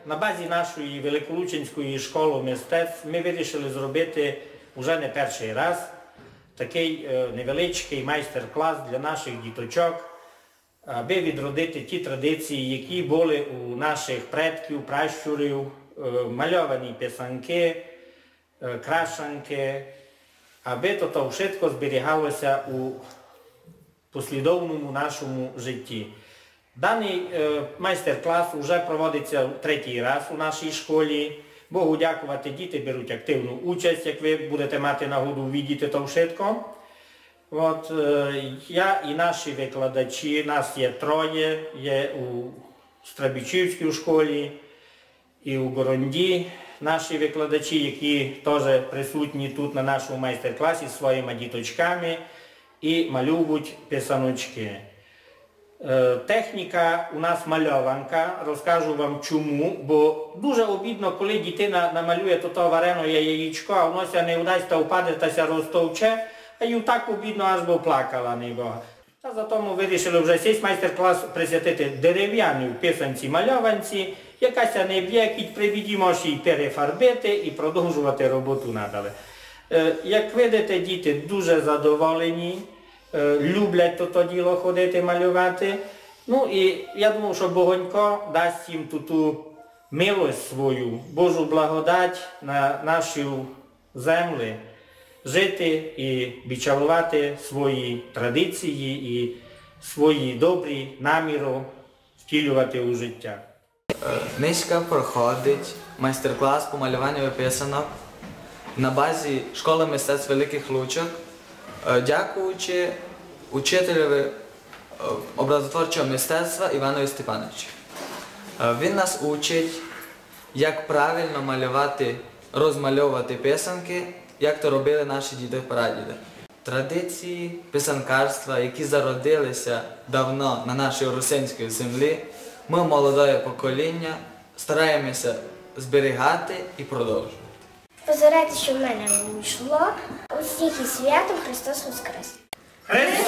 На базі нашої Великолучинської школи мистецтв ми вирішили зробити вже не перший раз такий невеличкий майстер-клас для наших діточок, аби відродити ті традиції, які були у наших предків, пращурів, мальовані писанки, крашанки, аби то все зберігалося у послідовному нашому житті. Даний майстер-клас вже проводиться третій раз у нашій школі. Богу дякувати, діти беруть активну участь, як ви будете мати нагоду увидіти то все. Я і наші викладачі, нас є троє, є у Страбічівській школі і у Горонді наші викладачі, які теж присутні тут на нашому майстер-класі зі своїми діточками і малюють писаночки. Техніка у нас мальованка, розкажу вам чому, бо дуже обідно, коли дитина намалює то варене яєчко, а воно ся не вдасть та впаде та ся розтовче, а їй так обідно, аж би плакала небога. Та зато ми вирішили вже цей майстер-клас присвятити дерев'яній писанці мальованці, яка ся не б'є, кіть привідімо ще й перефарбити і продовжувати роботу надалі. Як видите, діти дуже задоволені. Люблять то діло ходити малювати. Ну і я думав, що Богонько дасть їм ту милость свою, Божу благодать на нашу землю, жити і відчувати свої традиції і свої добрі наміри втілювати у життя. Низька проходить майстер-клас по малюванню писанок на базі школи мистецтв Великих Лучок, дякуючи учителеві образотворчого мистецтва Іванові Степановичу. Він нас учить, як правильно малювати, розмальовувати писанки, як то робили наші діди-прадіди. Традиції писанкарства, які зародилися давно на нашій русинській землі, ми, молоде покоління, стараємося зберігати і продовжувати. Позирайте, що в мене вийшло. Усіх із святом Христос Воскрес! Христос!